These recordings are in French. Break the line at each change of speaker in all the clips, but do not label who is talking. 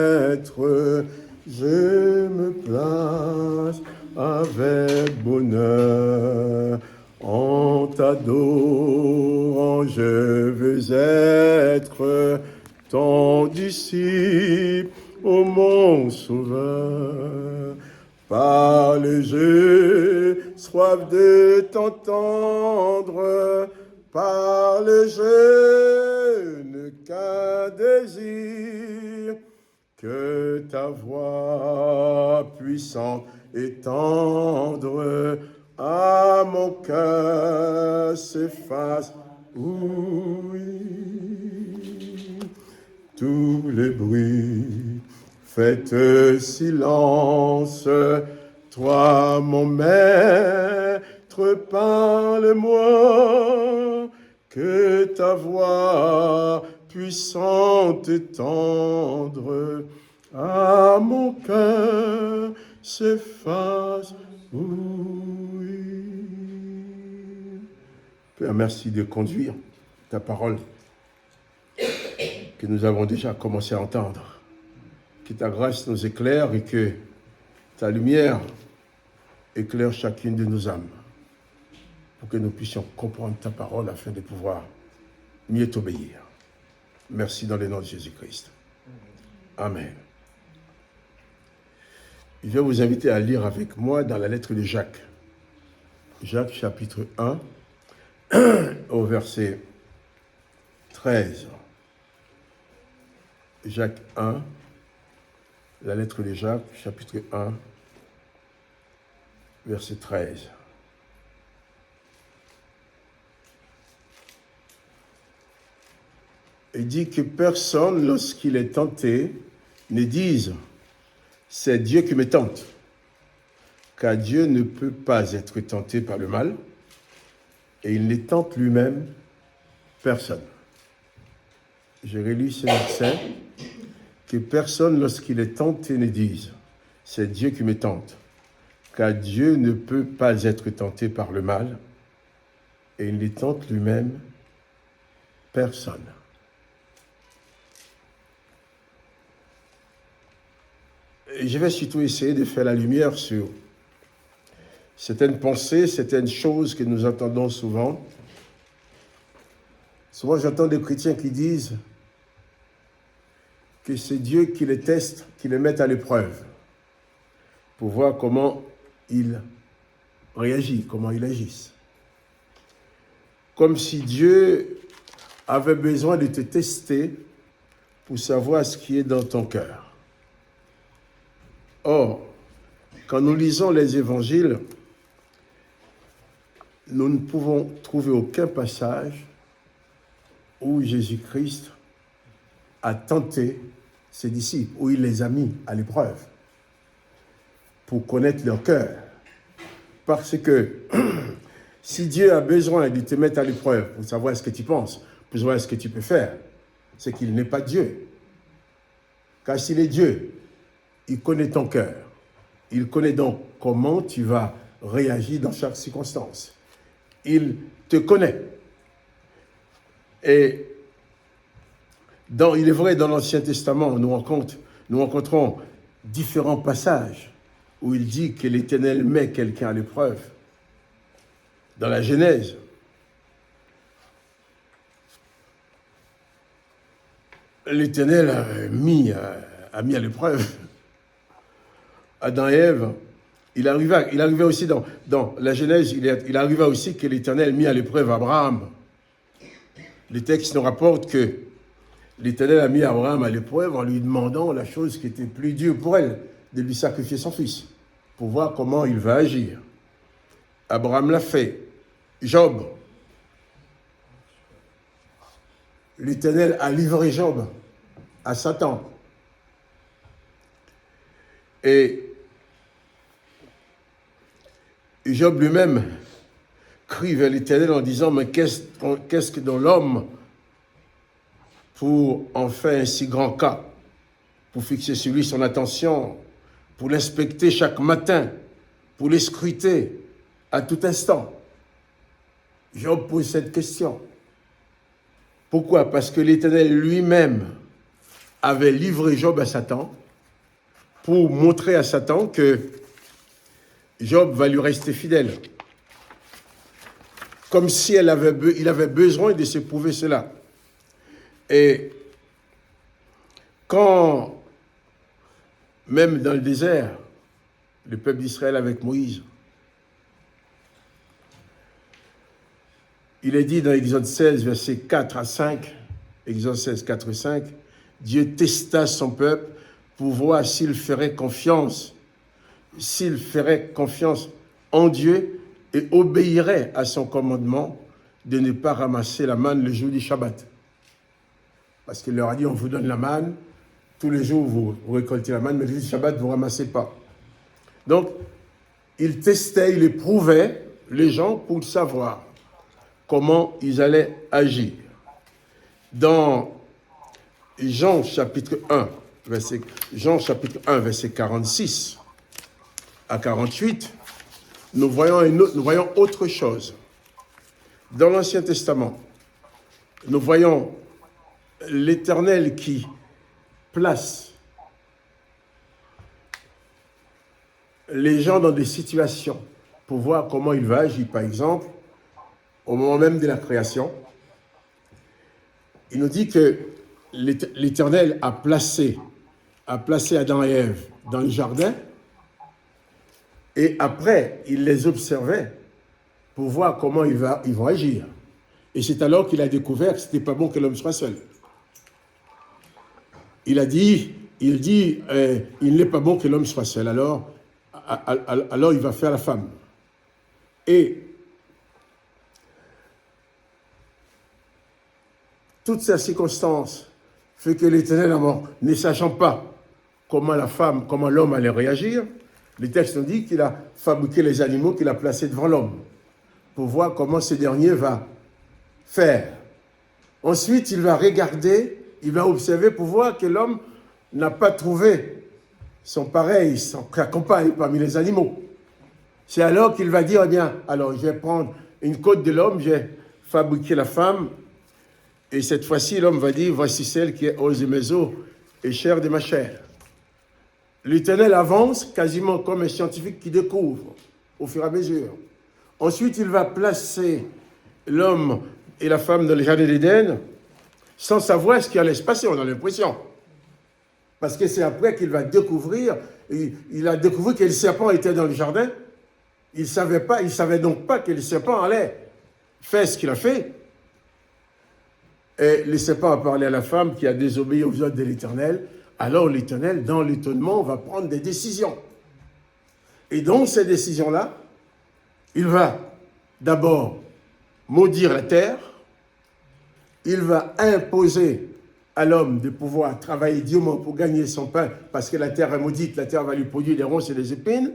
Maître, je me place avec bonheur en t'adorant, je veux être ton disciple, ô mon sauveur. Parle, je soif de t'entendre, parle, je n'ai qu'un désir, que ta voix puissante et tendre à mon cœur s'efface. Oui, tous les bruits, faites silence. Toi, mon maître, parle-moi, que ta voix puissante et tendre à mon cœur s'efface. Oui. Père, merci de conduire ta parole que nous avons déjà commencé à entendre. Que ta grâce nous éclaire et que ta lumière éclaire chacune de nos âmes pour que nous puissions comprendre ta parole afin de pouvoir mieux t'obéir. Merci dans le nom de Jésus-Christ. Amen. Je vais vous inviter à lire avec moi dans la lettre de Jacques. Jacques chapitre 1 au verset 13. Jacques 1, la lettre de Jacques, chapitre 1, verset 13. Il dit que personne, lorsqu'il est tenté, ne dise « c'est Dieu qui me tente », car Dieu ne peut pas être tenté par le mal, et il ne tente lui-même personne. Je relis ce verset. Que personne, lorsqu'il est tenté, ne dise « c'est Dieu qui me tente », car Dieu ne peut pas être tenté par le mal, et il ne tente lui-même personne. Et je vais surtout essayer de faire la lumière sur certaines pensées, certaines choses que nous entendons souvent. Souvent, j'entends des chrétiens qui disent que c'est Dieu qui les teste, qui les met à l'épreuve, pour voir comment ils réagissent, comment ils agissent. Comme si Dieu avait besoin de te tester pour savoir ce qui est dans ton cœur. Or, quand nous lisons les évangiles, nous ne pouvons trouver aucun passage où Jésus-Christ a tenté ses disciples, où il les a mis à l'épreuve pour connaître leur cœur. Parce que si Dieu a besoin de te mettre à l'épreuve pour savoir ce que tu penses, pour savoir ce que tu peux faire, c'est qu'il n'est pas Dieu. Car s'il est Dieu, il connaît ton cœur. Il connaît donc comment tu vas réagir dans chaque circonstance. Il te connaît. Et il est vrai, dans l'Ancien Testament, nous rencontrons différents passages où il dit que l'Éternel met quelqu'un à l'épreuve. Dans la Genèse, l'Éternel a mis à l'épreuve Adam et Ève. Il arriva aussi dans la Genèse, il arriva aussi que l'Éternel mit à l'épreuve Abraham. Les textes nous rapportent que l'Éternel a mis Abraham à l'épreuve en lui demandant la chose qui était plus dure pour elle, de lui sacrifier son fils, pour voir comment il va agir. Abraham l'a fait. Job. L'Éternel a livré Job à Satan. Et Job lui-même crie vers l'Éternel en disant « Mais qu'est-ce que dans l'homme pour en faire un si grand cas, pour fixer sur lui son attention, pour l'inspecter chaque matin, pour les scruter à tout instant. Job pose cette question. Pourquoi? Parce que l'Éternel lui-même avait livré Job à Satan pour montrer à Satan que Job va lui rester fidèle. Comme si il avait besoin de se prouver cela. Et quand, même dans le désert, le peuple d'Israël avec Moïse, il est dit dans Exode 16, versets 4 à 5, Exode 16, 4 et 5, Dieu testa son peuple pour voir s'il ferait confiance en Dieu et obéirait à son commandement de ne pas ramasser la manne le jour du Shabbat. Parce qu'il leur a dit, on vous donne la manne, tous les jours vous récoltez la manne, mais le jour du Shabbat, vous ne ramassez pas. Donc, il testait, il éprouvait les gens pour savoir comment ils allaient agir. Dans Jean chapitre 1, verset 46 à 48, nous voyons autre chose. Dans l'Ancien Testament, nous voyons l'Éternel qui place les gens dans des situations pour voir comment il va agir. Par exemple, au moment même de la création, il nous dit que l'Éternel a placé Adam et Ève dans le jardin, et après, il les observait pour voir comment ils vont agir. Et c'est alors qu'il a découvert que ce n'était pas bon que l'homme soit seul. Il dit, il n'est pas bon que l'homme soit seul, alors il va faire la femme. Et toutes ces circonstances fait que l'Éternel, ne sachant pas comment l'homme allait réagir, le texte nous dit qu'il a fabriqué les animaux qu'il a placés devant l'homme pour voir comment ce dernier va faire. Ensuite, il va regarder, il va observer pour voir que l'homme n'a pas trouvé son pareil, son compagne parmi les animaux. C'est alors qu'il va dire, eh bien, alors je vais prendre une côte de l'homme, je vais fabriquer la femme, et cette fois-ci, l'homme va dire, voici celle qui est os de mes os et chair de ma chair. L'Éternel avance quasiment comme un scientifique qui découvre au fur et à mesure. Ensuite, il va placer l'homme et la femme dans le jardin d'Éden sans savoir ce qui allait se passer, on a l'impression. Parce que c'est après qu'il va découvrir, il a découvert que le serpent était dans le jardin. Il savait donc pas que le serpent allait faire ce qu'il a fait. Et le serpent a parlé à la femme qui a désobéi aux ordres de l'Éternel. Alors l'Éternel, dans l'étonnement, va prendre des décisions. Et dans ces décisions-là, il va d'abord maudire la terre, il va imposer à l'homme de pouvoir travailler durement pour gagner son pain, parce que la terre est maudite, la terre va lui produire des ronces et des épines.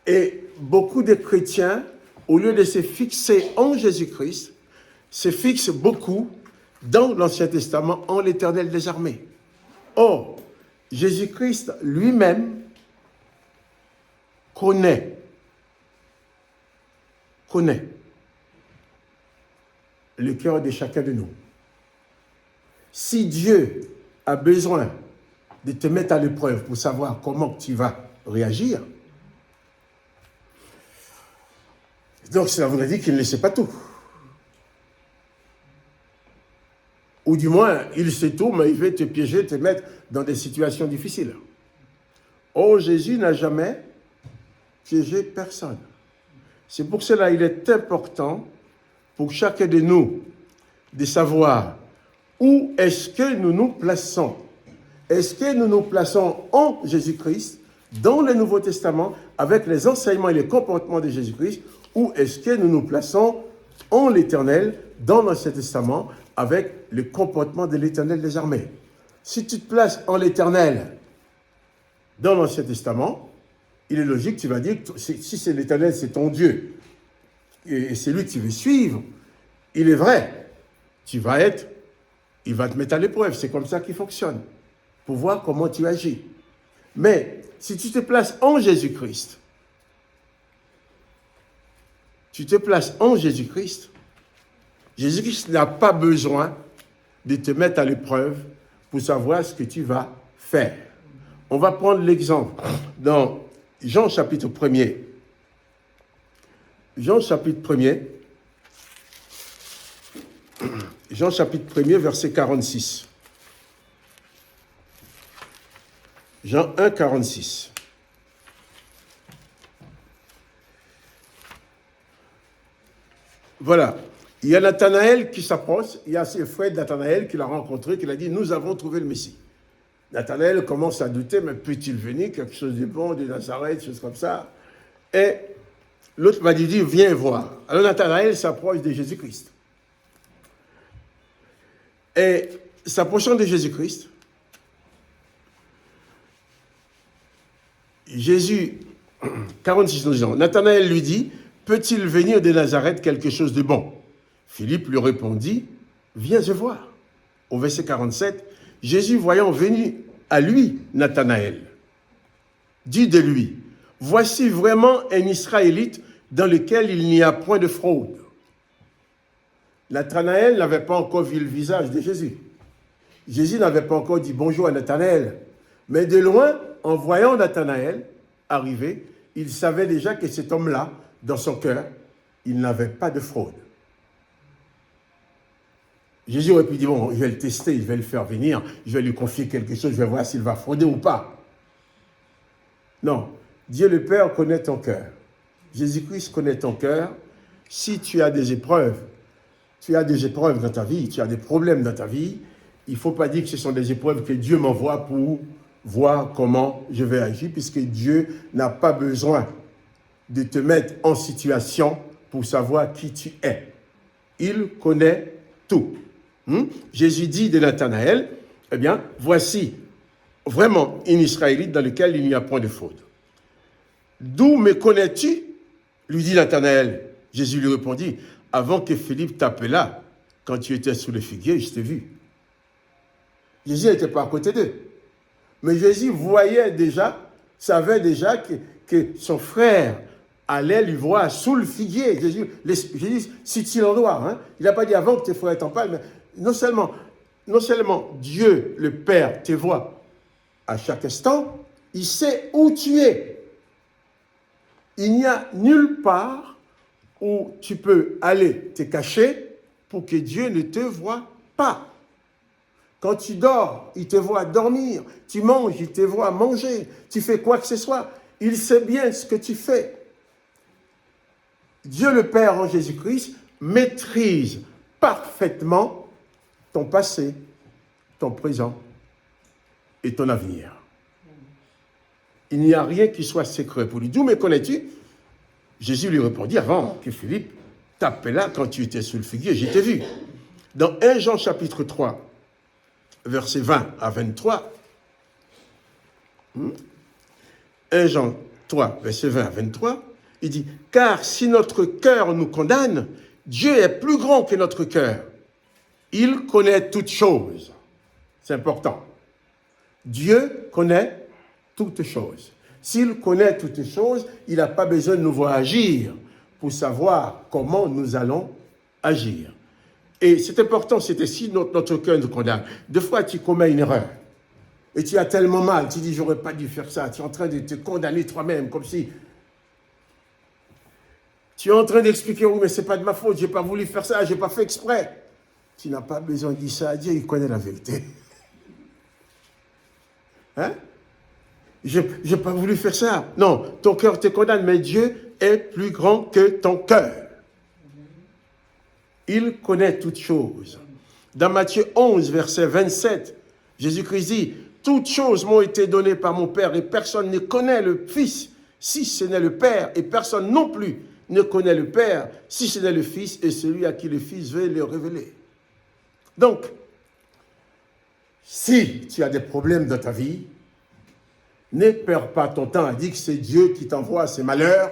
Et beaucoup de chrétiens, au lieu de se fixer en Jésus-Christ, se fixent beaucoup dans l'Ancien Testament en l'Éternel des armées. Or, Jésus-Christ lui-même connaît le cœur de chacun de nous. Si Dieu a besoin de te mettre à l'épreuve pour savoir comment tu vas réagir, donc cela voudrait dire qu'il ne sait pas tout. Ou du moins, il sait tout, mais il veut te piéger, te mettre dans des situations difficiles. Or, Jésus n'a jamais piégé personne. C'est pour cela qu'il est important pour chacun de nous de savoir où est-ce que nous nous plaçons. Est-ce que nous nous plaçons en Jésus-Christ, dans le Nouveau Testament, avec les enseignements et les comportements de Jésus-Christ, ou est-ce que nous nous plaçons en l'Éternel, dans l'Ancien Testament, avec le comportement de l'Éternel des armées. Si tu te places en l'Éternel dans l'Ancien Testament, il est logique, tu vas dire, si c'est l'Éternel, c'est ton Dieu, et c'est lui que tu veux suivre, il est vrai, il va te mettre à l'épreuve, c'est comme ça qu'il fonctionne, pour voir comment tu agis. Mais si tu te places en Jésus-Christ, Jésus-Christ n'a pas besoin de te mettre à l'épreuve pour savoir ce que tu vas faire. On va prendre l'exemple dans Jean chapitre 1er. Jean chapitre 1er. Jean chapitre 1er, verset 46. Jean 1, 46. Voilà. Il y a Nathanaël qui s'approche. Il y a ses frères de Nathanaël qui l'a rencontré, qui l'a dit, nous avons trouvé le Messie. Nathanaël commence à douter, mais peut-il venir, quelque chose de bon, de Nazareth, choses comme ça. Et l'autre m'a dit, viens voir. Alors Nathanaël s'approche de Jésus-Christ. Et s'approchant de Jésus-Christ, Jésus, 46 ans, Nathanaël lui dit, peut-il venir de Nazareth quelque chose de bon? Philippe lui répondit, viens et voir. Au verset 47, Jésus, voyant venir à lui Nathanaël, dit de lui, voici vraiment un Israélite dans lequel il n'y a point de fraude. Nathanaël n'avait pas encore vu le visage de Jésus. Jésus n'avait pas encore dit bonjour à Nathanaël. Mais de loin, en voyant Nathanaël arriver, il savait déjà que cet homme-là, dans son cœur, il n'avait pas de fraude. Jésus aurait pu dire, bon, je vais le tester, je vais le faire venir, je vais lui confier quelque chose, je vais voir s'il va frauder ou pas. Non, Dieu le Père connaît ton cœur. Jésus-Christ connaît ton cœur. Si tu as des épreuves, dans ta vie, tu as des problèmes dans ta vie, il ne faut pas dire que ce sont des épreuves que Dieu m'envoie pour voir comment je vais agir, puisque Dieu n'a pas besoin de te mettre en situation pour savoir qui tu es. Il connaît tout. Jésus dit de Nathanaël, eh bien, voici vraiment un Israélite dans lequel il n'y a point de faute. D'où me connais-tu? Lui dit Nathanaël. Jésus lui répondit, avant que Philippe t'appelât, quand tu étais sous le figuier, je t'ai vu. Jésus n'était pas à côté d'eux. Mais Jésus voyait déjà, savait déjà que son frère allait lui voir sous le figuier. Jésus cite-t-il en droit. Hein? Il n'a pas dit avant que tes frères t'en parlent, mais non seulement Dieu, le Père, te voit à chaque instant, il sait où tu es. Il n'y a nulle part où tu peux aller te cacher pour que Dieu ne te voie pas. Quand tu dors, il te voit dormir. Tu manges, il te voit manger. Tu fais quoi que ce soit, il sait bien ce que tu fais. Dieu le Père en Jésus-Christ maîtrise parfaitement ton passé, ton présent et ton avenir. Il n'y a rien qui soit secret pour lui. D'où me connais-tu? Jésus lui répondit, avant que Philippe t'appelât quand tu étais sous le figuier, je t'ai vu. Dans 1 Jean chapitre 3, versets 20 à 23, 1 Jean 3, versets 20 à 23, il dit, car si notre cœur nous condamne, Dieu est plus grand que notre cœur. Il connaît toutes choses. C'est important. Dieu connaît toutes choses. S'il connaît toutes choses, il n'a pas besoin de nous voir agir pour savoir comment nous allons agir. Et c'est important, c'est si notre cœur nous condamne. Des fois, tu commets une erreur. Et tu as tellement mal, tu dis, j'aurais pas dû faire ça. Tu es en train de te condamner toi-même, comme si... Tu es en train d'expliquer, oui, mais ce n'est pas de ma faute, je n'ai pas voulu faire ça, je n'ai pas fait exprès. Tu n'as pas besoin de dire ça à Dieu, il connaît la vérité. Hein? Je n'ai pas voulu faire ça. Non, ton cœur te condamne, mais Dieu est plus grand que ton cœur. Il connaît toutes choses. Dans Matthieu 11, verset 27, Jésus-Christ dit, toutes choses m'ont été données par mon Père et personne ne connaît le Fils si ce n'est le Père et personne non plus ne connaît le Père si ce n'est le Fils et celui à qui le Fils veut le révéler. Donc, si tu as des problèmes dans ta vie, ne perds pas ton temps à dire que c'est Dieu qui t'envoie ces malheurs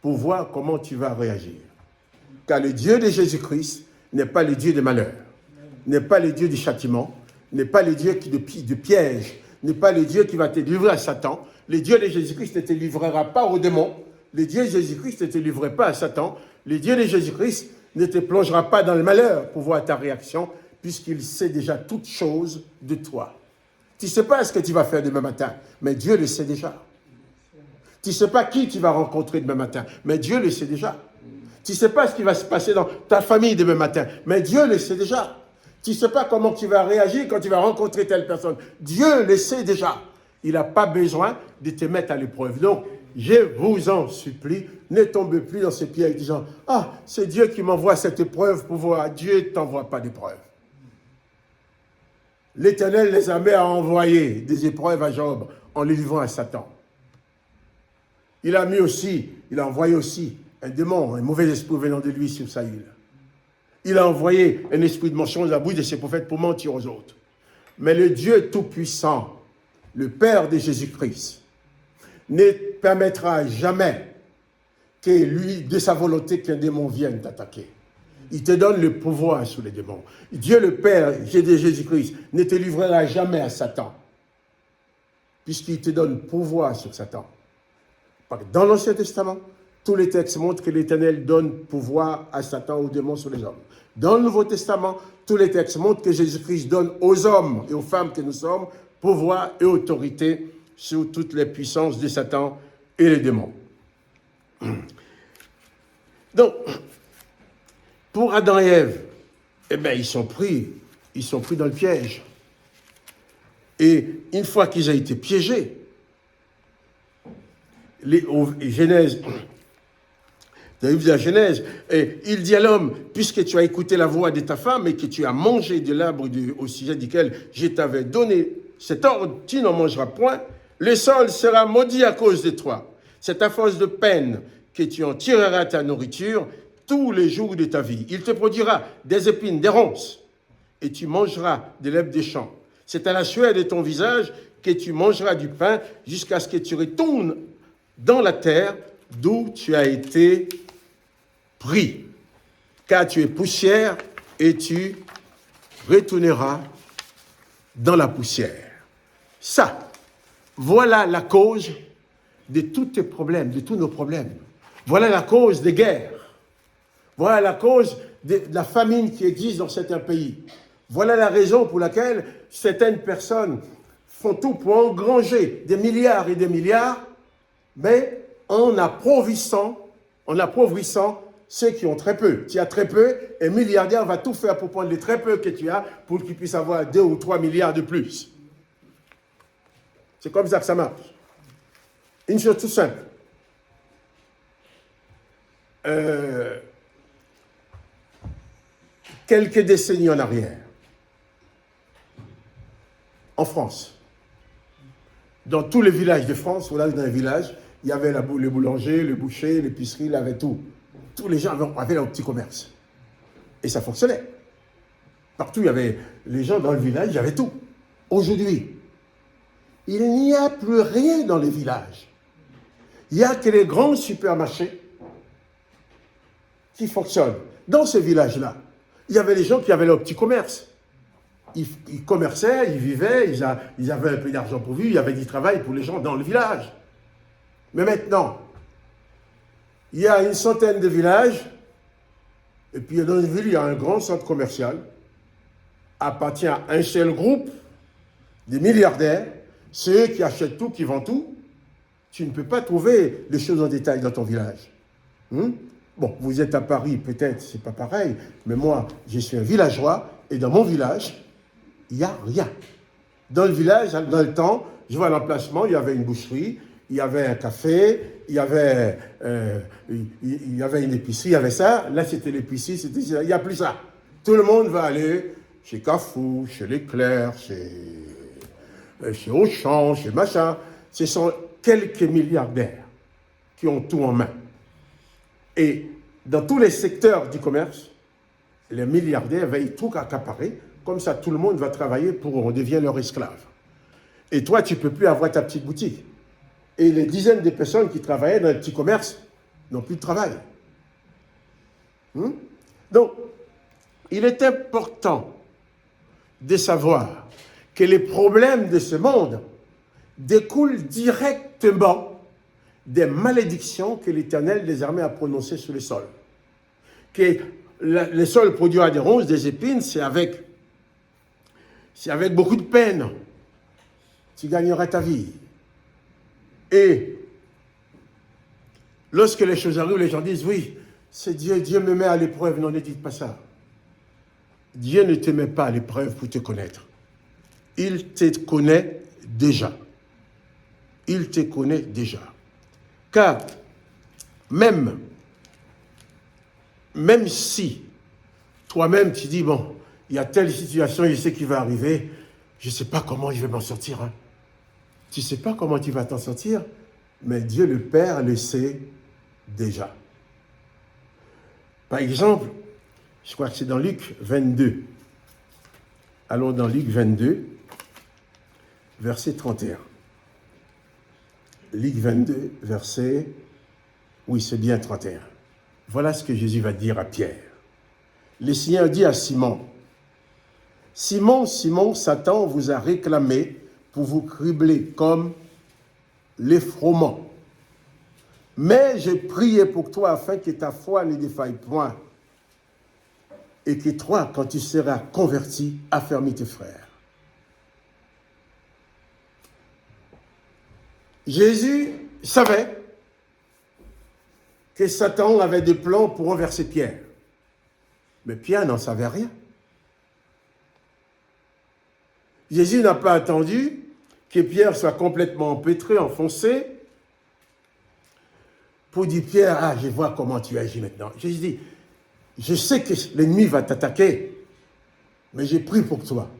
pour voir comment tu vas réagir. Car le Dieu de Jésus-Christ n'est pas le Dieu des malheurs, n'est pas le Dieu du châtiment, n'est pas le Dieu de piège, n'est pas le Dieu qui va te livrer à Satan. Le Dieu de Jésus-Christ ne te livrera pas aux démons. Le Dieu de Jésus-Christ ne te livrera pas à Satan. Le Dieu de Jésus-Christ ne te plongera pas dans le malheur pour voir ta réaction, puisqu'il sait déjà toutes choses de toi. Tu ne sais pas ce que tu vas faire demain matin, mais Dieu le sait déjà. Tu ne sais pas qui tu vas rencontrer demain matin, mais Dieu le sait déjà. Tu ne sais pas ce qui va se passer dans ta famille demain matin, mais Dieu le sait déjà. Tu ne sais pas comment tu vas réagir quand tu vas rencontrer telle personne. Dieu le sait déjà. Il n'a pas besoin de te mettre à l'épreuve. Donc, je vous en supplie, ne tombez plus dans ces pièges disant « Ah, c'est Dieu qui m'envoie cette épreuve pour voir. » Dieu ne t'envoie pas d'épreuve. L'Éternel les a mis à envoyer des épreuves à Job en les livrant à Satan. Il a envoyé aussi un démon, un mauvais esprit venant de lui sur Saül. Il a envoyé un esprit de mensonge à la bouche de ses prophètes pour mentir aux autres. Mais le Dieu Tout-Puissant, le Père de Jésus-Christ, ne permettra jamais que lui, de sa volonté, qu'un démon vienne t'attaquer. Il te donne le pouvoir sur les démons. Dieu le Père de Jésus-Christ ne te livrera jamais à Satan, puisqu'il te donne pouvoir sur Satan. Dans l'Ancien Testament, tous les textes montrent que l'Éternel donne pouvoir à Satan, aux démons sur les hommes. Dans le Nouveau Testament, tous les textes montrent que Jésus-Christ donne aux hommes et aux femmes que nous sommes pouvoir et autorité sur toutes les puissances de Satan et les démons. Donc, pour Adam et Ève, ils sont pris dans le piège. Et une fois qu'ils ont été piégés, Genèse, dans la Genèse, il dit à l'homme, puisque tu as écouté la voix de ta femme et que tu as mangé de l'arbre au sujet duquel je t'avais donné cet ordre, tu n'en mangeras point, le sol sera maudit à cause de toi. C'est à force de peine que tu en tireras ta nourriture tous les jours de ta vie. Il te produira des épines, des ronces, et tu mangeras de l'herbe des champs. C'est à la sueur de ton visage que tu mangeras du pain jusqu'à ce que tu retournes dans la terre d'où tu as été pris. Car tu es poussière et tu retourneras dans la poussière. Ça, voilà la cause de tous tes problèmes, de tous nos problèmes. Voilà la cause des guerres. Voilà la cause de la famine qui existe dans certains pays. Voilà la raison pour laquelle certaines personnes font tout pour engranger des milliards et des milliards, mais en appauvrissant ceux qui ont très peu. Tu as très peu, un milliardaire va tout faire pour prendre les très peu que tu as pour qu'il puisse avoir 2 ou 3 milliards de plus. C'est comme ça que ça marche. Une chose tout simple. Quelques décennies en arrière, en France, dans tous les villages de France, dans les villages, il y avait le boulanger, le boucher, l'épicerie, il y avait tout. Tous les gens avaient leur petit commerce. Et ça fonctionnait. Partout, il y avait les gens dans le village, il y avait tout. Aujourd'hui, il n'y a plus rien dans les villages. Il n'y a que les grands supermarchés qui fonctionnent. Dans ces villages-là, il y avait les gens qui avaient leur petit commerce. Ils commerçaient, ils vivaient, ils avaient un peu d'argent pour vivre, il y avait du travail pour les gens dans le village. Mais maintenant, il y a une centaine de villages, et puis dans une ville, il y a un grand centre commercial, appartient à un seul groupe, des milliardaires, ceux qui achètent tout, qui vendent tout. Tu ne peux pas trouver les choses en détail dans ton village. Bon, vous êtes à Paris, peut-être, c'est pas pareil, mais moi, je suis un villageois, et dans mon village, il n'y a rien. Dans le village, dans le temps, je vois l'emplacement, il y avait une boucherie, il y avait un café, il y avait une épicerie, il y avait ça. Là, c'était l'épicerie, il n'y a plus ça. Tout le monde va aller chez Carrefour, chez Leclerc, chez Auchan, chez machin. Ce sont quelques milliardaires qui ont tout en main. Et dans tous les secteurs du commerce, les milliardaires veillent tout accaparer. Comme ça, tout le monde va travailler pour on devient leur esclave. Et toi, tu ne peux plus avoir ta petite boutique. Et les dizaines de personnes qui travaillaient dans le petit commerce n'ont plus de travail. Donc, il est important de savoir que les problèmes de ce monde découlent directement des malédictions que l'Éternel des armées a prononcées sur le sol. Que le sol produira des ronces, des épines, c'est avec c'est avec beaucoup de peine, tu gagneras ta vie. Et lorsque les choses arrivent, les gens disent, oui, c'est Dieu, Dieu me met à l'épreuve. Non, ne dites pas ça. Dieu ne te met pas à l'épreuve pour te connaître. Il te connaît déjà. Il te connaît déjà. Car même si toi-même tu dis, bon, il y a telle situation, je sais qu'il va arriver, je ne sais pas comment je vais m'en sortir. Hein. Tu ne sais pas comment tu vas t'en sortir, mais Dieu le Père le sait déjà. Par exemple, je crois que c'est dans Luc 22. Allons dans Luc 22, verset 31. Luc 22, verset... Oui, c'est bien 31. Voilà ce que Jésus va dire à Pierre. Le Seigneur dit à Simon, « Simon, Simon, Satan vous a réclamé pour vous cribler comme les froment. Mais j'ai prié pour toi afin que ta foi ne défaille point et que toi, quand tu seras converti, affermis tes frères. » Jésus savait que Satan avait des plans pour renverser Pierre. Mais Pierre n'en savait rien. Jésus n'a pas attendu que Pierre soit complètement empêtré, enfoncé, pour dire, Pierre, ah, je vois comment tu agis maintenant. Jésus dit, je sais que l'ennemi va t'attaquer, mais j'ai prié pour toi,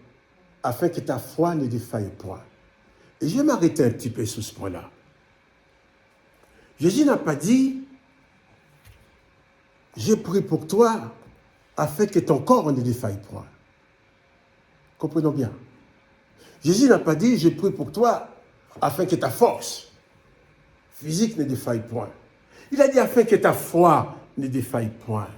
afin que ta foi ne défaille point. Et je vais m'arrêter un petit peu sur ce point-là. Jésus n'a pas dit, j'ai prié pour toi, afin que ton corps ne défaille point. Comprenons bien. Jésus n'a pas dit, j'ai prié pour toi, afin que ta force physique ne défaille point. Il a dit, afin que ta foi ne défaille point.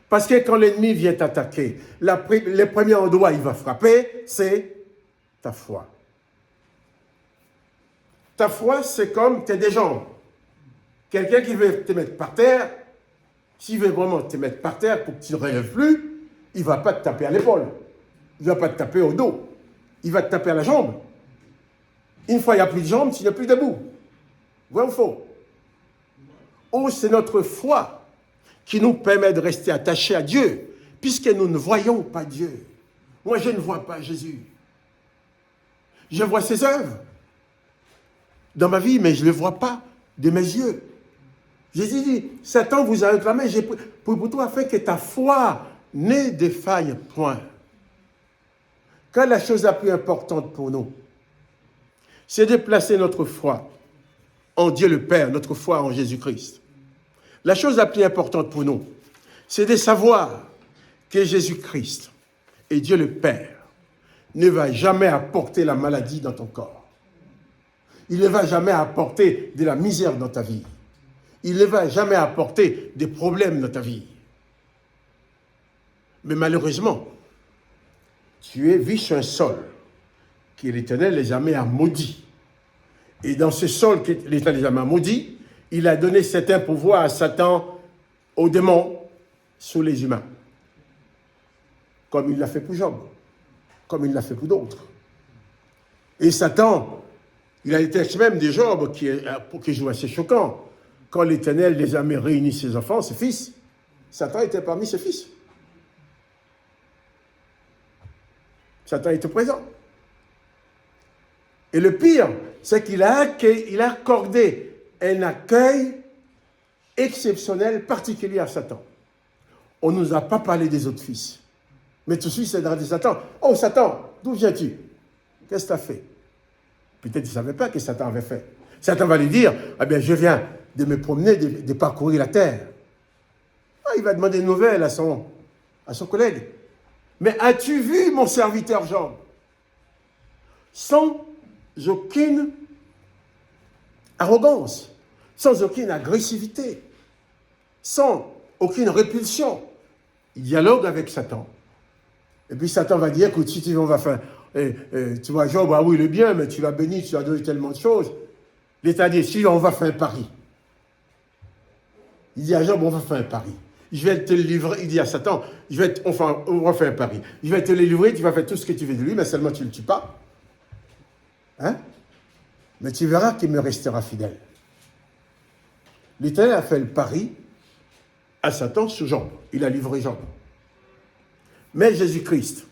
Parce que quand l'ennemi vient t'attaquer, le premier endroit où il va frapper, c'est ta foi. Ta foi, c'est comme tes deux jambes. Quelqu'un qui veut te mettre par terre, s'il veut vraiment te mettre par terre pour que tu ne relèves plus, il ne va pas te taper à l'épaule. Il ne va pas te taper au dos. Il va te taper à la jambe. Une fois il n'y a plus de jambes, tu n'es plus debout. Vrai ou faux? Oh, c'est notre foi qui nous permet de rester attachés à Dieu, puisque nous ne voyons pas Dieu. Moi, je ne vois pas Jésus. Je vois ses œuvres dans ma vie, mais je ne le vois pas de mes yeux. Jésus dit, Satan vous a réclamé, j'ai prié pour toi afin que ta foi ne défaille point. Quand la chose la plus importante pour nous, c'est de placer notre foi en Dieu le Père, notre foi en Jésus-Christ. La chose la plus importante pour nous, c'est de savoir que Jésus-Christ et Dieu le Père ne va jamais apporter la maladie dans ton corps. Il ne va jamais apporter de la misère dans ta vie. Il ne va jamais apporter des problèmes dans ta vie. Mais malheureusement, tu vis sur un sol que l'Éternel les a mis à maudit. Et dans ce sol que l'Éternel les a mis à maudit, il a donné certains pouvoirs à Satan, aux démons, sur les humains. Comme il l'a fait pour Job, comme il l'a fait pour d'autres. Et Satan, il a été même de Job qui je trouve assez choquant. Quand l'Éternel les a réunis ses enfants, ses fils, Satan était parmi ses fils. Satan était présent. Et le pire, c'est qu'il a accordé un accueil exceptionnel, particulier à Satan. On ne nous a pas parlé des autres fils. Mais tout de suite, c'est dans des Satan. Oh, Satan, d'où viens-tu? Qu'est-ce que tu as fait? Peut-être qu'il ne savait pas ce que Satan avait fait. Satan va lui dire, ah bien, je viens de me promener, de parcourir la terre. Ah, il va demander une nouvelle à son collègue. Mais as-tu vu mon serviteur Job? Sans aucune arrogance, sans aucune agressivité, sans aucune répulsion. Il dialogue avec Satan. Et puis Satan va dire, écoute, si on va faire, tu vois, Job, ah oui, il est bien, mais tu l'as béni, tu as donné tellement de choses. L'État dit, si on va faire un pari. Il dit à Job, on va faire un pari. Je vais te livrer. Il dit à Satan, on refait un pari. Je vais te le livrer, tu vas faire tout ce que tu veux de lui, mais seulement tu ne le tues pas. Hein? Mais tu verras qu'il me restera fidèle. L'Éternel a fait le pari à Satan sous Job. Il a livré Job. Mais Jésus-Christ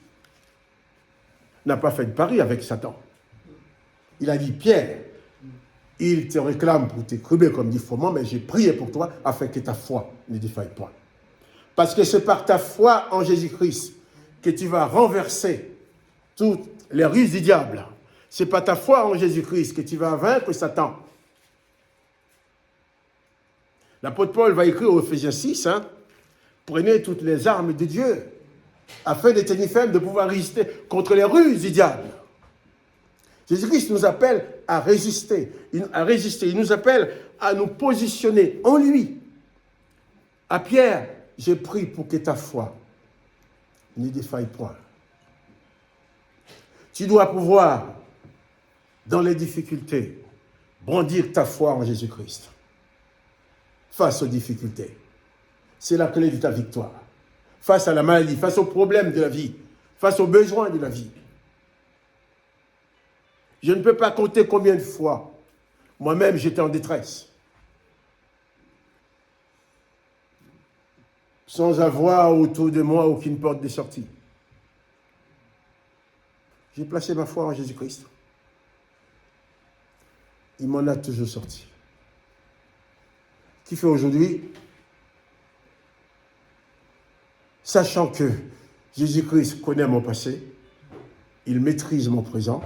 n'a pas fait de pari avec Satan. Il a dit, Pierre, il te réclame pour t'écrouler comme dit froment, mais j'ai prié pour toi afin que ta foi ne défaille point. Parce que c'est par ta foi en Jésus-Christ que tu vas renverser toutes les ruses du diable. C'est par ta foi en Jésus-Christ que tu vas vaincre Satan. L'apôtre Paul va écrire au Éphésiens 6, prenez toutes les armes de Dieu afin de tenir ferme, de pouvoir résister contre les ruses du diable. Jésus-Christ nous appelle à résister. Il nous appelle à nous positionner en lui. À Pierre, j'ai prié pour que ta foi ne défaille point. Tu dois pouvoir, dans les difficultés, brandir ta foi en Jésus-Christ. Face aux difficultés. C'est la clé de ta victoire. Face à la maladie, face aux problèmes de la vie, face aux besoins de la vie. Je ne peux pas compter combien de fois, moi-même, j'étais en détresse. Sans avoir autour de moi aucune porte de sortie. J'ai placé ma foi en Jésus-Christ. Il m'en a toujours sorti. Qui fait aujourd'hui, sachant que Jésus-Christ connaît mon passé, il maîtrise mon présent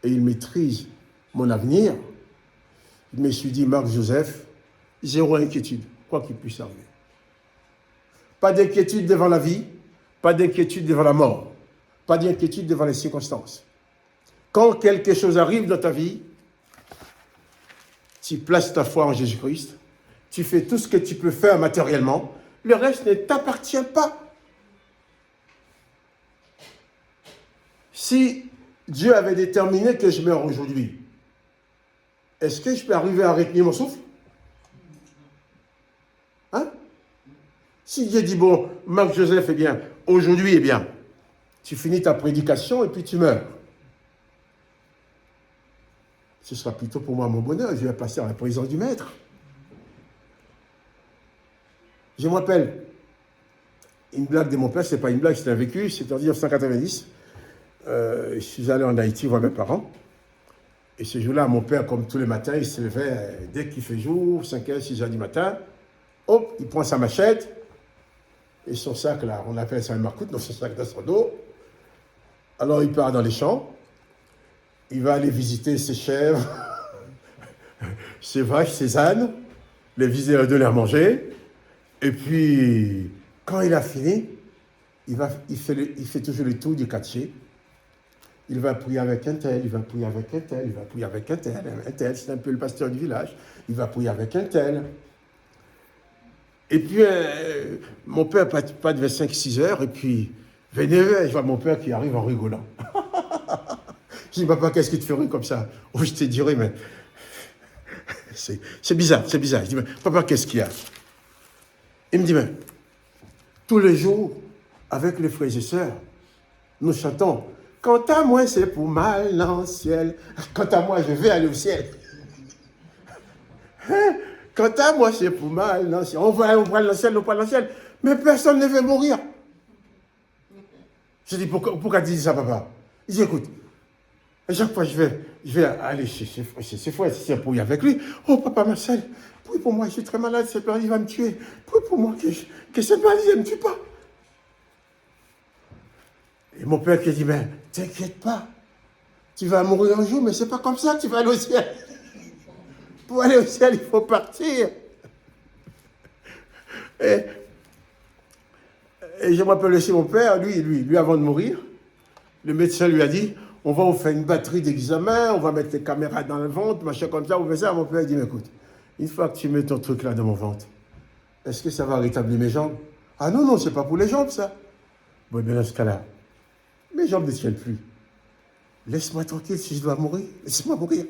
et il maîtrise mon avenir, je me suis dit, Marc-Joseph, zéro inquiétude, quoi qu'il puisse arriver. Pas d'inquiétude devant la vie, pas d'inquiétude devant la mort, pas d'inquiétude devant les circonstances. Quand quelque chose arrive dans ta vie, tu places ta foi en Jésus-Christ, tu fais tout ce que tu peux faire matériellement, le reste ne t'appartient pas. Si Dieu avait déterminé que je meurs aujourd'hui, est-ce que je peux arriver à retenir mon souffle? Hein? Si Dieu dit, bon, Marc-Joseph, eh bien, aujourd'hui, eh bien, tu finis ta prédication et puis tu meurs. Ce sera plutôt pour moi mon bonheur, je vais passer à la présence du Maître. Je me rappelle, une blague de mon père, ce n'est pas une blague, c'est un vécu, c'est en 1990. Je suis allé en Haïti voir mes parents. Et ce jour-là, mon père, comme tous les matins, il se levait dès qu'il fait jour, 5h, 6h du matin. Hop, il prend sa machette et son sac, là, on appelle ça un marcoute, dans son sac dans son dos. Alors, il part dans les champs. Il va aller visiter ses chèvres, ses vaches, ses ânes, les visiter, leur donner à manger. Et puis, quand il a fini, il fait toujours le tour du quartier. Il va prier avec un tel, il va prier avec un tel, il va prier avec un tel, c'est un peu le pasteur du village. Il va prier avec un tel. Et puis, mon père pas de 5-6 heures, et puis, venez, je vois mon père qui arrive en rigolant. Je dis, papa, qu'est-ce qui te fait rire comme ça? Oh, je te dirais, mais c'est bizarre, c'est bizarre. Je dis, mais, papa, qu'est-ce qu'il y a? Il me dit, mais tous les jours, avec les frères et sœurs, nous chantons, quant à moi, c'est pour mal en ciel. Quant à moi, je vais aller au ciel. Hein? Quant à moi, c'est pour mal en ciel. On va dans le ciel, on va dans le ciel. Mais personne ne veut mourir. Je dis, pourquoi tu dis ça, papa? Il dit, écoute, à chaque fois, je vais aller chez ses frères, si c'est pour y avec lui. Oh, papa Marcel, prie pour moi, je suis très malade, cette maladie va me tuer. Prie pour moi, que cette maladie ne me tue pas. Et mon père qui dit, mais t'inquiète pas, tu vas mourir un jour, mais c'est pas comme ça que tu vas aller au ciel. Pour aller au ciel, il faut partir. Et je me rappelle aussi mon père, lui, avant de mourir, le médecin lui a dit, on va vous faire une batterie d'examen, on va mettre les caméras dans le ventre, machin comme ça, on fait ça. Mon père dit, mais écoute, une fois que tu mets ton truc là dans mon ventre, est-ce que ça va rétablir mes jambes? Ah non, c'est pas pour les jambes, ça. Bon, bien dans ce cas-là, mes jambes ne tiennent plus. Laisse-moi tranquille si je dois mourir. Laisse-moi mourir.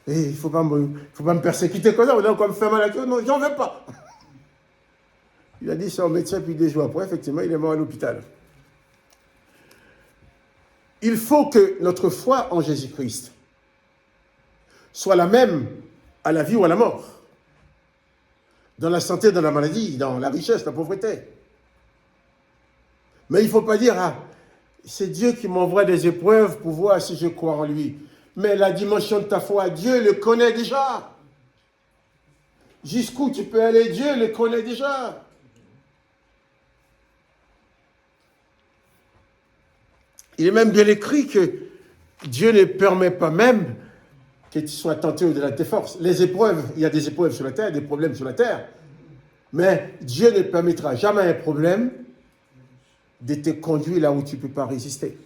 Et il ne faut pas me persécuter comme ça. On a encore me faire mal à la queue. Non, j'en veux pas. Il a dit ça au médecin, puis 2 jours après, effectivement, il est mort à l'hôpital. Il faut que notre foi en Jésus-Christ soit la même à la vie ou à la mort. Dans la santé, dans la maladie, dans la richesse, la pauvreté. Mais il ne faut pas dire, ah, c'est Dieu qui m'envoie des épreuves pour voir si je crois en lui. Mais la dimension de ta foi, Dieu le connaît déjà. Jusqu'où tu peux aller, Dieu le connaît déjà. Il est même bien écrit que Dieu ne permet pas même que tu sois tenté au-delà de tes forces. Les épreuves, il y a des épreuves sur la terre, des problèmes sur la terre. Mais Dieu ne permettra jamais un problème de te conduire là où tu ne peux pas résister.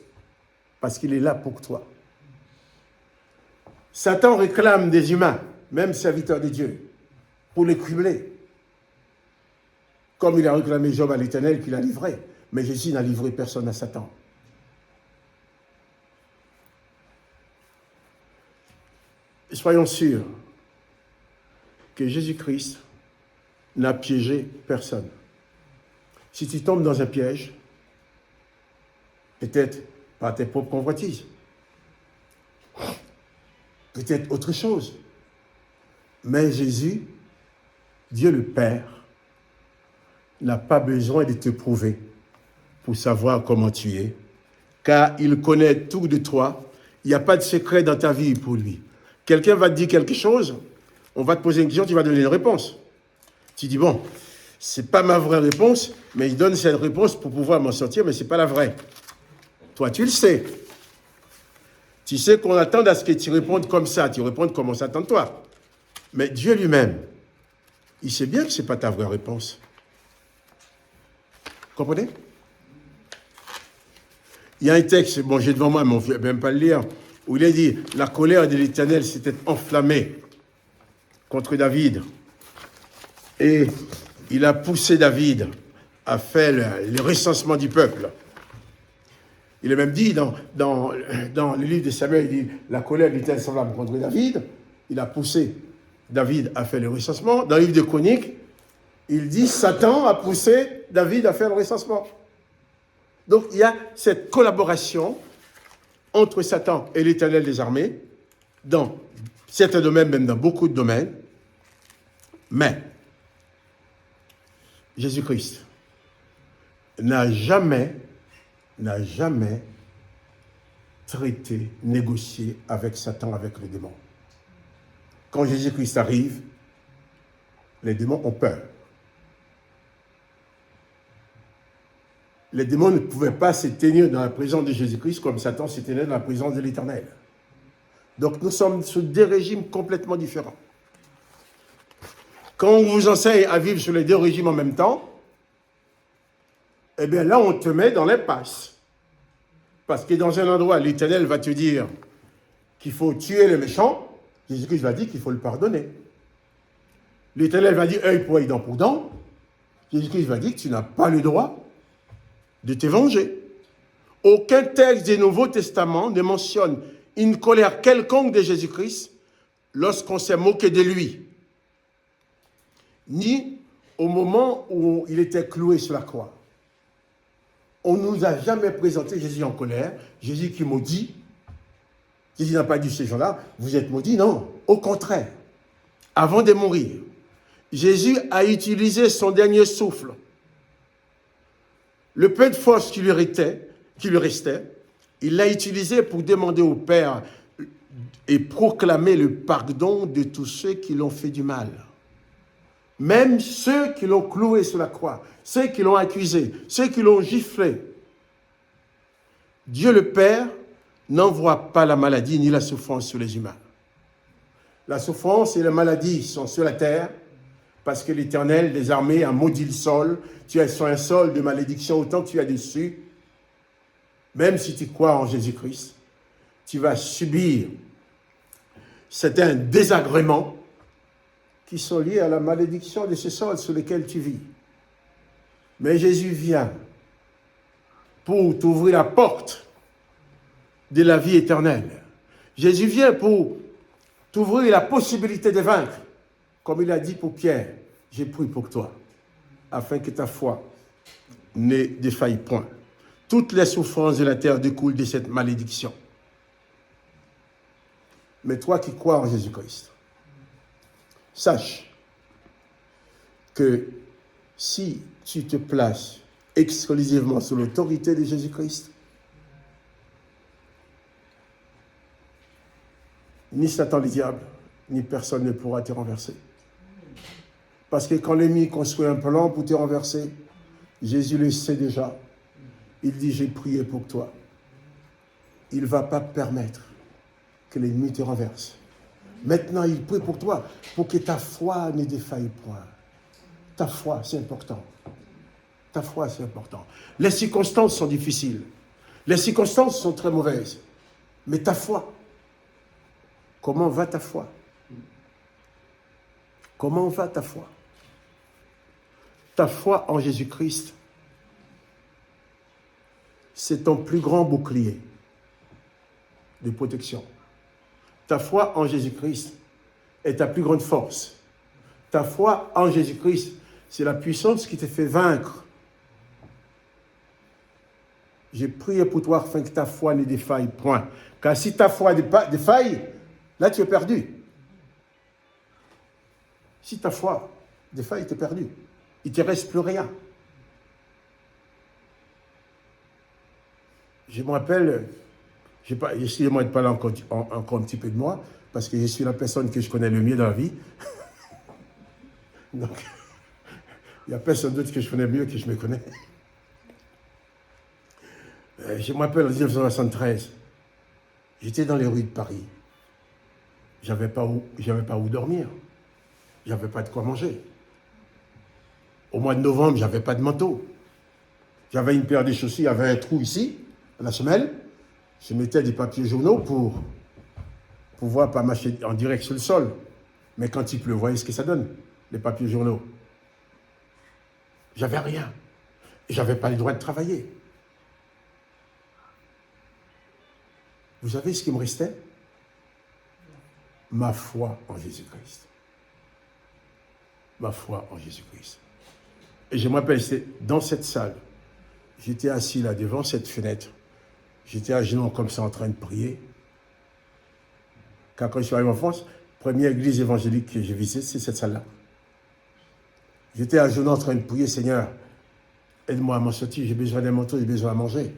Parce qu'il est là pour toi. Satan réclame des humains, même serviteurs de Dieu, pour les cribler. Comme il a réclamé Job à l'Éternel qu'il a livré. Mais Jésus n'a livré personne à Satan. Soyons sûrs que Jésus-Christ n'a piégé personne. Si tu tombes dans un piège, peut-être par tes propres convoitises, peut-être autre chose, mais Jésus, Dieu le Père, n'a pas besoin de te prouver pour savoir comment tu es, car il connaît tout de toi. Il n'y a pas de secret dans ta vie pour lui. Quelqu'un va te dire quelque chose, on va te poser une question, tu vas donner une réponse. Tu dis, bon, c'est pas ma vraie réponse, mais il donne cette réponse pour pouvoir m'en sortir, mais c'est pas la vraie. Toi, tu le sais. Tu sais qu'on attend à ce que tu répondes comme ça, tu répondes comme on s'attend de toi. Mais Dieu lui-même, il sait bien que ce n'est pas ta vraie réponse. Vous comprenez? Il y a un texte, bon, j'ai devant moi, mais on ne peut même pas le lire, où il est dit, la colère de l'Éternel s'était enflammée contre David. Et il a poussé David à faire le recensement du peuple. Il est même dit dans le livre de Samuel, il dit, la colère de l'Éternel s'enflamme contre David. Il a poussé David à faire le recensement. Dans le livre de Chroniques, il dit, Satan a poussé David à faire le recensement. Donc il y a cette collaboration entre Satan et l'Éternel des armées, dans certains domaines, même dans beaucoup de domaines. Mais Jésus-Christ n'a jamais traité, négocié avec Satan, avec les démons. Quand Jésus-Christ arrive, les démons ont peur. Les démons ne pouvaient pas se tenir dans la présence de Jésus-Christ comme Satan se tenait dans la présence de l'Éternel. Donc nous sommes sous des régimes complètement différents. Quand on vous enseigne à vivre sur les 2 régimes en même temps, eh bien là on te met dans l'impasse. Parce que dans un endroit, l'Éternel va te dire qu'il faut tuer les méchants, Jésus-Christ va dire qu'il faut le pardonner. L'Éternel va dire œil pour œil, dent pour dent. Jésus-Christ va dire que tu n'as pas le droit de te venger. Aucun texte du Nouveau Testament ne mentionne une colère quelconque de Jésus-Christ lorsqu'on s'est moqué de lui, ni au moment où il était cloué sur la croix. On ne nous a jamais présenté Jésus en colère, Jésus qui maudit. Jésus n'a pas dit ces gens-là, vous êtes maudits, non. Au contraire, avant de mourir, Jésus a utilisé son dernier souffle. Le peu de force qui lui restait, il l'a utilisé pour demander au Père et proclamer le pardon de tous ceux qui l'ont fait du mal. Même ceux qui l'ont cloué sur la croix, ceux qui l'ont accusé, ceux qui l'ont giflé. Dieu le Père n'envoie pas la maladie ni la souffrance sur les humains. La souffrance et la maladie sont sur la terre parce que l'Éternel des armées a maudit le sol. Tu es sur un sol de malédiction autant que tu as dessus. Même si tu crois en Jésus-Christ, tu vas subir certains désagréments qui sont liés à la malédiction de ce sol sur lequel tu vis. Mais Jésus vient pour t'ouvrir la porte de la vie éternelle. Jésus vient pour t'ouvrir la possibilité de vaincre. Comme il a dit pour Pierre, j'ai pris pour toi. afin que ta foi ne défaille point. Toutes les souffrances de la terre découlent de cette malédiction. Mais toi qui crois en Jésus-Christ, sache que si tu te places exclusivement sous l'autorité de Jésus-Christ, ni Satan le diable, ni personne ne pourra te renverser. Parce que quand l'ennemi construit un plan pour te renverser, Jésus le sait déjà. Il dit, j'ai prié pour toi. Il ne va pas permettre que l'ennemi te renverse. Maintenant, il prie pour toi, pour que ta foi ne défaille point. Ta foi, c'est important. Ta foi, c'est important. Les circonstances sont difficiles. Les circonstances sont très mauvaises. Mais ta foi, comment va ta foi? Comment va ta foi? Ta foi en Jésus-Christ, c'est ton plus grand bouclier de protection. Ta foi en Jésus-Christ est ta plus grande force. Ta foi en Jésus-Christ, c'est la puissance qui te fait vaincre. J'ai prié pour toi afin que ta foi ne défaille point. Car si ta foi défaille, là tu es perdu. Si ta foi défaille, tu es perdu. Il ne te reste plus rien. Je me rappelle, excusez-moi de parler encore un petit peu de moi, parce que je suis la personne que je connais le mieux dans la vie. Donc, il n'y a personne d'autre que je connais mieux que je me connais. Je me rappelle en 1973, j'étais dans les rues de Paris. J'avais pas où dormir. J'avais pas de quoi manger. Au mois de novembre, j'avais pas de manteau. J'avais une paire de chaussures, il y avait un trou ici, à la semelle. Je mettais des papiers journaux pour pouvoir pas marcher en direct sur le sol. Mais quand il pleut, vous voyez ce que ça donne, les papiers journaux. J'avais rien. J'avais pas le droit de travailler. Vous savez ce qui me restait? Ma foi en Jésus-Christ. Ma foi en Jésus-Christ. Et je me rappelle, c'était dans cette salle. J'étais assis là devant cette fenêtre. J'étais à genoux comme ça en train de prier. Quand je suis arrivé en France, première église évangélique que j'ai visitée, c'est cette salle-là. J'étais à genoux en train de prier, Seigneur, aide-moi à m'en sortir, j'ai besoin d'un manteau, j'ai besoin à manger.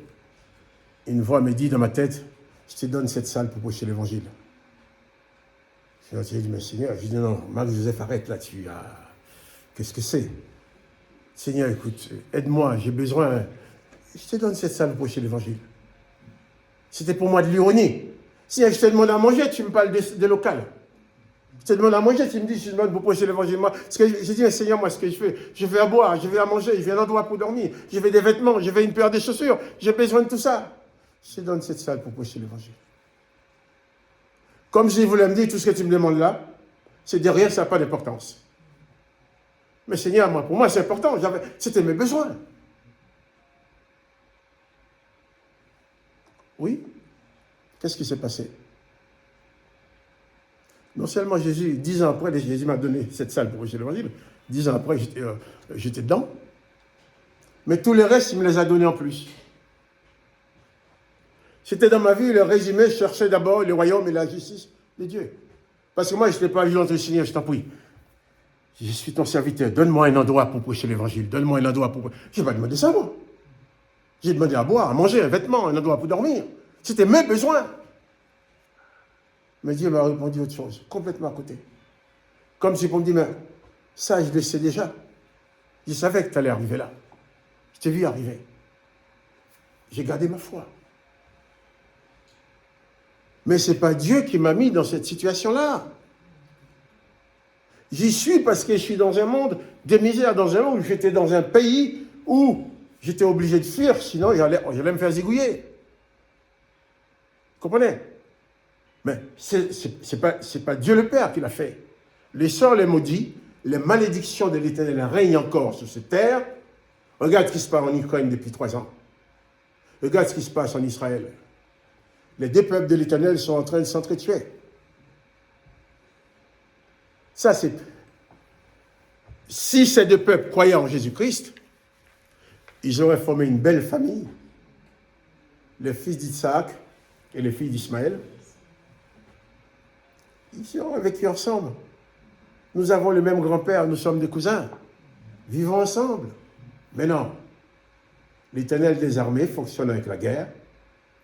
Une voix me dit dans ma tête, je te donne cette salle pour prêcher l'évangile. J'ai dit, mais Seigneur, je dis non, Marc-Joseph, arrête là-dessus. Qu'est-ce que c'est? Seigneur, écoute, aide-moi, j'ai besoin. Je te donne cette salle pour prêcher l'évangile. C'était pour moi de l'ironie. Si je te demande à manger, tu me parles de local. Je te demande à manger, tu me dis, je te demande pour prêcher l'évangile. Moi, j'ai dit, Seigneur, moi, ce que je veux à boire, je veux à manger, je veux un endroit pour dormir, je veux des vêtements, je veux une paire de chaussures, j'ai besoin de tout ça. Je te donne cette salle pour prêcher l'évangile. Comme je voulais me dire, tout ce que tu me demandes là, c'est derrière, ça n'a pas d'importance. Mais Seigneur, pour moi, c'est important. C'était mes besoins. Oui. Qu'est-ce qui s'est passé? Non seulement Jésus, 10 ans après, Jésus m'a donné cette salle pour prêcher l'évangile. 10 ans après, j'étais dedans. Mais tout le reste, il me les a donnés en plus. C'était dans ma vie, le résumé, je cherchais d'abord le royaume et la justice de Dieu. Parce que moi, je n'étais pas vivant entre le Seigneur, je t'en prie. Je suis ton serviteur, donne-moi un endroit pour prêcher l'évangile, donne-moi un endroit pour... Je n'ai pas demandé ça, moi. J'ai demandé à boire, à manger, un vêtement, un endroit pour dormir. C'était mes besoins. Mais Dieu m'a répondu autre chose, complètement à côté. Comme si pour me dire, mais ça, je le sais déjà. Je savais que tu allais arriver là. Je t'ai vu arriver. J'ai gardé ma foi. Mais ce n'est pas Dieu qui m'a mis dans cette situation-là. J'y suis parce que je suis dans un monde de misère, dans un monde où j'étais dans un pays où j'étais obligé de fuir, sinon j'allais me faire zigouiller. Vous comprenez? Mais c'est pas Dieu le Père qui l'a fait. Les sorts, les maudits, les malédictions de l'Éternel règnent encore sur cette terre. Regarde ce qui se passe en Ukraine depuis 3 ans. Regarde ce qui se passe en Israël. Les 2 peuples de l'Éternel sont en train de s'entretuer. Ça, c'est... si ces deux peuples croyaient en Jésus-Christ, ils auraient formé une belle famille. Les fils d'Isaac et les filles d'Ismaël. Ils auraient vécu ensemble. Nous avons le même grand-père, nous sommes des cousins. Vivons ensemble. Mais non. L'Éternel des armées fonctionne avec la guerre.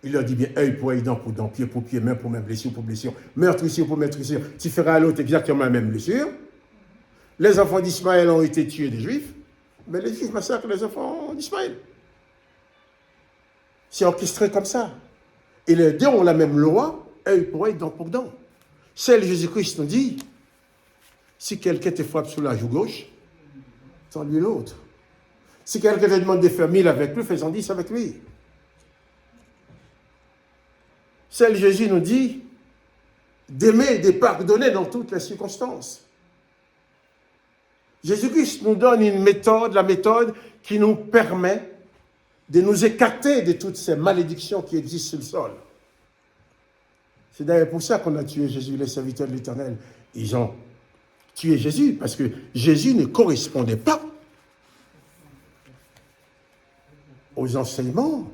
Il leur dit bien œil pour œil, dent pour dent, pied pour pied, main pour main, blessure pour blessure, meurtrissure pour meurtrissure. Tu feras à l'autre exactement la même blessure. Les enfants d'Ismaël ont été tués des Juifs, mais les Juifs massacrent les enfants d'Ismaël. C'est orchestré comme ça. Et les deux ont la même loi, œil pour œil, dent pour dent. Celle de Jésus-Christ nous dit, si quelqu'un te frappe sous la joue gauche, tends-lui l'autre. Si quelqu'un te demande de faire 1000 avec lui, fais-en 10 avec lui. Celle de Jésus nous dit d'aimer et de pardonner dans toutes les circonstances. Jésus-Christ nous donne une méthode, la méthode qui nous permet de nous écarter de toutes ces malédictions qui existent sur le sol. C'est d'ailleurs pour ça qu'on a tué Jésus, les serviteurs de l'Éternel. Ils ont tué Jésus parce que Jésus ne correspondait pas aux enseignements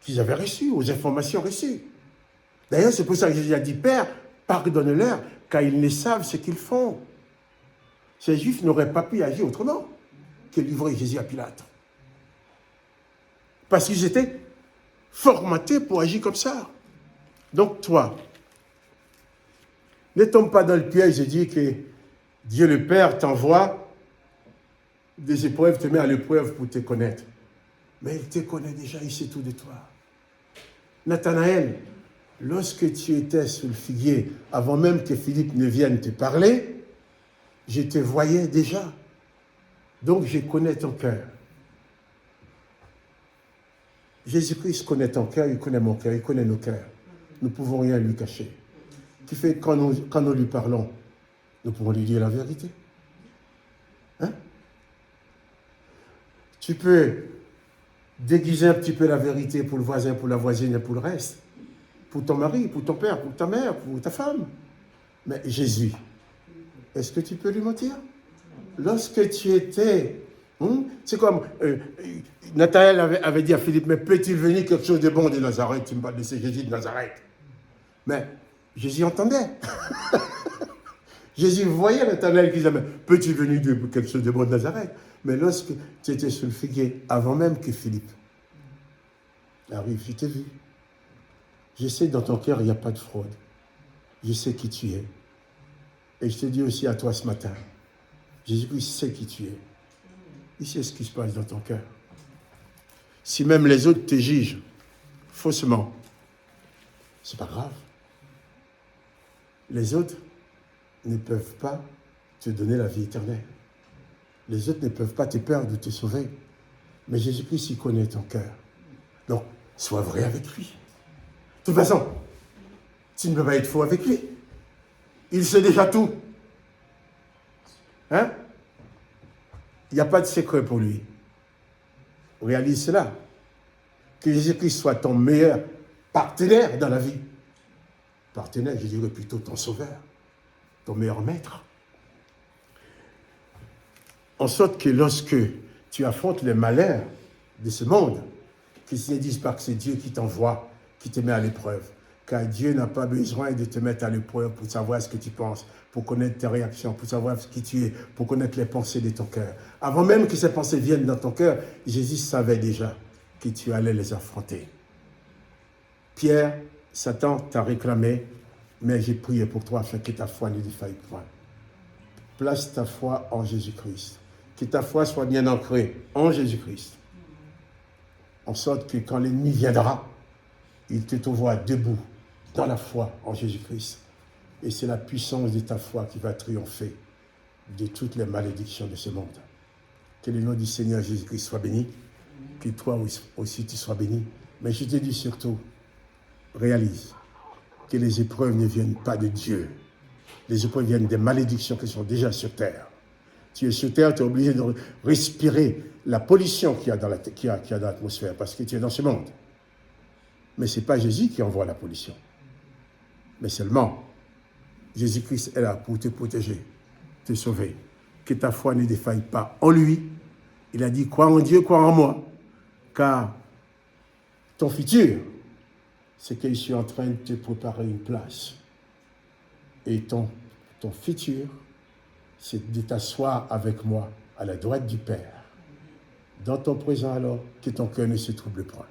qu'ils avaient reçus, aux informations reçues. D'ailleurs, c'est pour ça que Jésus a dit, Père, pardonne-leur, car ils ne savent ce qu'ils font. Ces Juifs n'auraient pas pu agir autrement que livrer Jésus à Pilate. Parce qu'ils étaient formatés pour agir comme ça. Donc toi, ne tombe pas dans le piège de dire que Dieu le Père t'envoie des épreuves, te met à l'épreuve pour te connaître. Mais il te connaît déjà, il sait tout de toi. Nathanaël, lorsque tu étais sous le figuier, avant même que Philippe ne vienne te parler, je te voyais déjà. Donc je connais ton cœur. Jésus-Christ connaît ton cœur, il connaît mon cœur, il connaît nos cœurs. Nous ne pouvons rien lui cacher. Qui fait que quand nous lui parlons, nous pouvons lui dire la vérité. Hein? Tu peux déguiser un petit peu la vérité pour le voisin, pour la voisine et pour le reste. Pour ton mari, pour ton père, pour ta mère, pour ta femme. Mais Jésus, est-ce que tu peux lui mentir? Lorsque tu étais... c'est comme... Nathanaël avait dit à Philippe, mais peut-il venir quelque chose de bon de Nazareth? Tu me parles de ce Jésus de Nazareth. Mais Jésus entendait. Jésus voyait Nathanaël qui disait, mais peux-tu venir de quelque chose de bon de Nazareth? Mais lorsque tu étais sur le figuier, avant même que Philippe arrive, je t'ai vu. Je sais que dans ton cœur, il n'y a pas de fraude. Je sais qui tu es. Et je te dis aussi à toi ce matin, Jésus-Christ sait qui tu es. Il sait ce qui se passe dans ton cœur. Si même les autres te jugent faussement, c'est pas grave. Les autres ne peuvent pas te donner la vie éternelle. Les autres ne peuvent pas te perdre ou te sauver. Mais Jésus-Christ, il connaît ton cœur. Donc, sois vrai avec lui. De toute façon, tu ne peux pas être faux avec lui. Il sait déjà tout. Hein? Il n'y a pas de secret pour lui. Réalise cela. Que Jésus-Christ soit ton meilleur partenaire dans la vie. Partenaire, je dirais plutôt ton sauveur, ton meilleur maître. En sorte que lorsque tu affrontes les malheurs de ce monde, qu'ils ne disent pas que c'est Dieu qui t'envoie, qui te met à l'épreuve. Car Dieu n'a pas besoin de te mettre à l'épreuve pour savoir ce que tu penses, pour connaître tes réactions, pour savoir qui tu es, pour connaître les pensées de ton cœur. Avant même que ces pensées viennent dans ton cœur, Jésus savait déjà que tu allais les affronter. Pierre, Satan t'a réclamé, mais j'ai prié pour toi afin que ta foi ne défaille point. Place ta foi en Jésus-Christ. Que ta foi soit bien ancrée en Jésus-Christ. En sorte que quand l'ennemi viendra, il te trouvera debout dans la foi en Jésus-Christ. Et c'est la puissance de ta foi qui va triompher de toutes les malédictions de ce monde. Que le nom du Seigneur Jésus-Christ soit béni. Que toi aussi tu sois béni. Mais je te dis surtout, réalise que les épreuves ne viennent pas de Dieu. Les épreuves viennent des malédictions qui sont déjà sur terre. Tu es sur terre, tu es obligé de respirer la pollution qu'il y a dans l'atmosphère parce que tu es dans ce monde. Mais ce n'est pas Jésus qui envoie la pollution. Mais seulement, Jésus-Christ est là pour te protéger, te sauver que ta foi ne défaille pas en lui. Il a dit, crois en Dieu, crois en moi, car ton futur, c'est que je suis en train de te préparer une place. Et ton futur, c'est de t'asseoir avec moi à la droite du Père. Dans ton présent alors, que ton cœur ne se trouble point.